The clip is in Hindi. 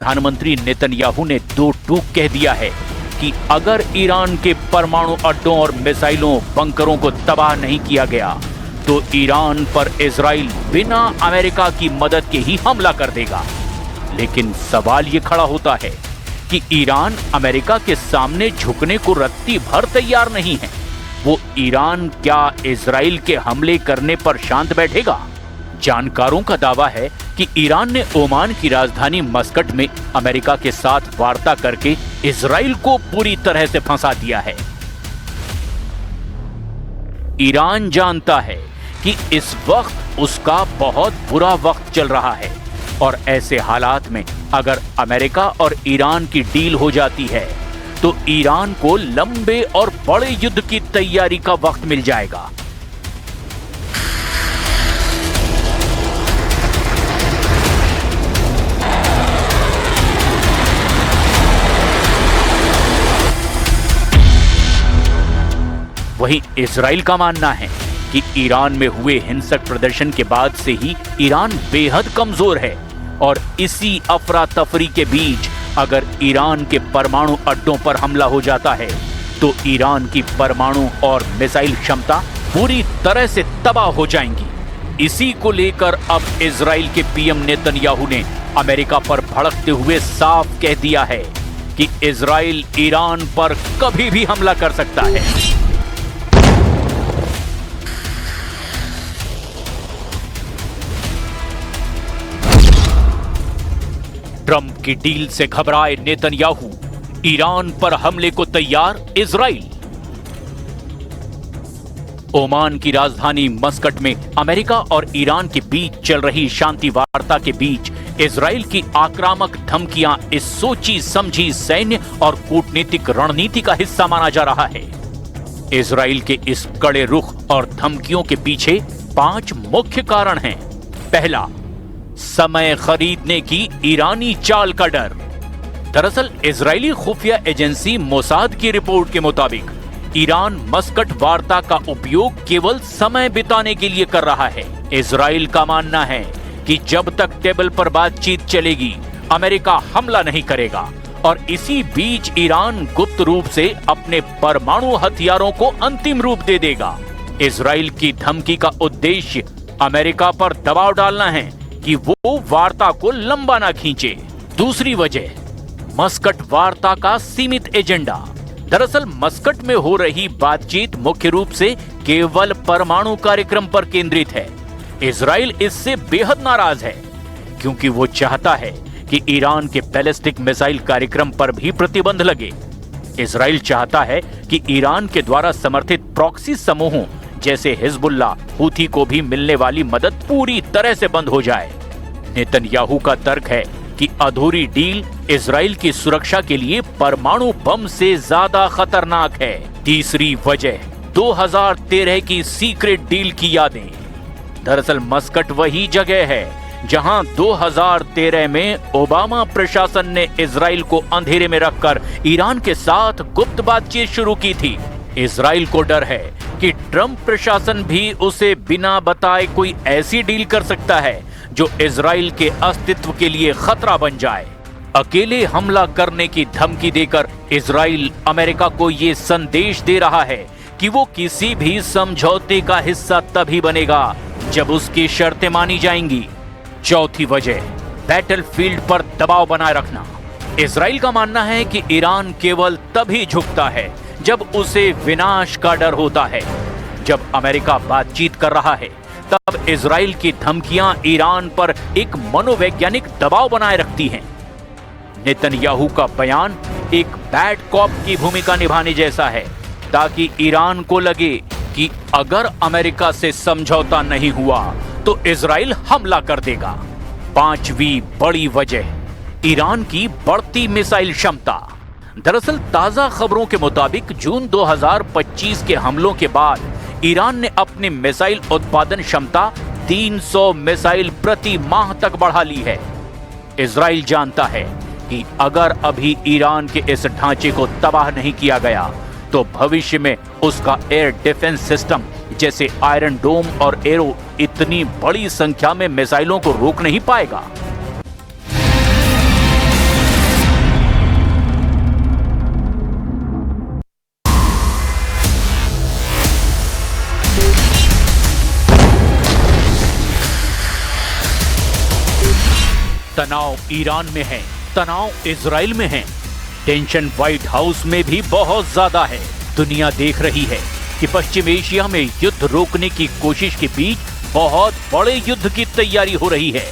प्रधानमंत्री नेतन्याहू ने दो टूक कह दिया है कि अगर ईरान के परमाणु अड्डों और मिसाइलों बंकरों को तबाह नहीं किया गया तो ईरान पर इजराइल बिना अमेरिका की मदद के ही हमला कर देगा। लेकिन सवाल ये खड़ा होता है कि ईरान अमेरिका के सामने झुकने को रत्ती भर तैयार नहीं है। वो ईरान क्या इजराइल के हमले करने पर शांत बैठेगा? जानकारों का दावा है कि ईरान ने ओमान की राजधानी मस्कट में अमेरिका के साथ वार्ता करके इजराइल को पूरी तरह से फंसा दिया है। ईरान जानता है कि इस वक्त उसका बहुत बुरा वक्त चल रहा है और ऐसे हालात में अगर अमेरिका और ईरान की डील हो जाती है तो ईरान को लंबे और बड़े युद्ध की तैयारी का वक्त मिल जाएगा। वहीं इजराइल का मानना है कि ईरान में हुए हिंसक प्रदर्शन के बाद से ही ईरान बेहद कमजोर है और इसी अफरा तफरी के बीच अगर ईरान के परमाणु अड्डों पर हमला हो जाता है तो ईरान की परमाणु और मिसाइल क्षमता पूरी तरह से तबाह हो जाएंगी। इसी को लेकर अब इजराइल के पीएम नेतन्याहू ने अमेरिका पर भड़कते हुए साफ कह दिया है कि इजराइल ईरान पर कभी भी हमला कर सकता है। ट्रंप की डील से घबराए नेतन्याहू, ईरान पर हमले को तैयार इजराइल। ओमान की राजधानी मस्कट में अमेरिका और ईरान के बीच चल रही शांति वार्ता के बीच इजराइल की आक्रामक धमकियां इस सोची समझी सैन्य और कूटनीतिक रणनीति का हिस्सा माना जा रहा है। इजराइल के इस कड़े रुख और धमकियों के पीछे 5 मुख्य कारण हैं। पहला, समय खरीदने की ईरानी चाल का डर। दरअसल इजरायली खुफिया एजेंसी मोसाद की रिपोर्ट के मुताबिक ईरान मस्कट वार्ता का उपयोग केवल समय बिताने के लिए कर रहा है। इजराइल का मानना है कि जब तक टेबल पर बातचीत चलेगी अमेरिका हमला नहीं करेगा और इसी बीच ईरान गुप्त रूप से अपने परमाणु हथियारों को अंतिम रूप दे देगा। इजराइल की धमकी का उद्देश्य अमेरिका पर दबाव डालना है कि वो वार्ता को लंबा ना खींचे। दूसरी वजह, मस्कट वार्ता का सीमित एजेंडा। दरअसल मस्कट में हो रही बातचीत मुख्य रूप से केवल परमाणु कार्यक्रम पर केंद्रित है। इजराइल इससे बेहद नाराज है क्योंकि वो चाहता है कि ईरान के बैलिस्टिक मिसाइल कार्यक्रम पर भी प्रतिबंध लगे। इजराइल चाहता है कि ईरान के द्वारा समर्थित प्रॉक्सी समूहों जैसे हिजबुल्ला, हूथी को भी मिलने वाली मदद पूरी तरह से बंद हो जाए। नेतन्याहू का तर्क है कि अधूरी डील इजराइल की सुरक्षा के लिए परमाणु बम से ज्यादा खतरनाक है। तीसरी वजह, 2013 की सीक्रेट डील की यादें। दरअसल मस्कट वही जगह है जहां 2013 में ओबामा प्रशासन ने इजराइल को अंधेरे में रखकर ईरान के साथ गुप्त बातचीत शुरू की थी। इजराइल को डर है कि ट्रंप प्रशासन भी उसे बिना बताए कोई ऐसी डील कर सकता है जो इजराइल के अस्तित्व के लिए खतरा बन जाए। अकेले हमला करने की धमकी देकर इजराइल अमेरिका को ये संदेश दे रहा है कि वो किसी भी समझौते का हिस्सा तभी बनेगा जब उसकी शर्तें मानी जाएंगी। चौथी वजह, बैटलफील्ड पर दबाव बनाए रखना। इजराइल का मानना है कि ईरान केवल तभी झुकता है जब उसे विनाश का डर होता है। जब अमेरिका बातचीत कर रहा है तब इजराइल की धमकियां ईरान पर एक मनोवैज्ञानिक दबाव बनाए रखती हैं। नेतन्याहू का बयान एक बैड कॉप की भूमिका निभाने जैसा है ताकि ईरान को लगे कि अगर अमेरिका से समझौता नहीं हुआ तो इजराइल हमला कर देगा। 5वीं बड़ी वजह, ईरान की बढ़ती मिसाइल क्षमता। दरअसल ताजा खबरों के मुताबिक जून 2025 के हमलों के बाद ईरान ने अपनी मिसाइल उत्पादन क्षमता 300 मिसाइल प्रति माह तक बढ़ा ली है। इजराइल जानता है कि अगर अभी ईरान के इस ढांचे को तबाह नहीं किया गया तो भविष्य में उसका एयर डिफेंस सिस्टम जैसे आयरन डोम और एरो इतनी बड़ी संख्या में मिसाइलों को रोक नहीं पाएगा। तनाव ईरान में है, तनाव इजराइल में है, टेंशन व्हाइट हाउस में भी बहुत ज्यादा है। दुनिया देख रही है कि पश्चिम एशिया में युद्ध रोकने की कोशिश के बीच बहुत बड़े युद्ध की तैयारी हो रही है।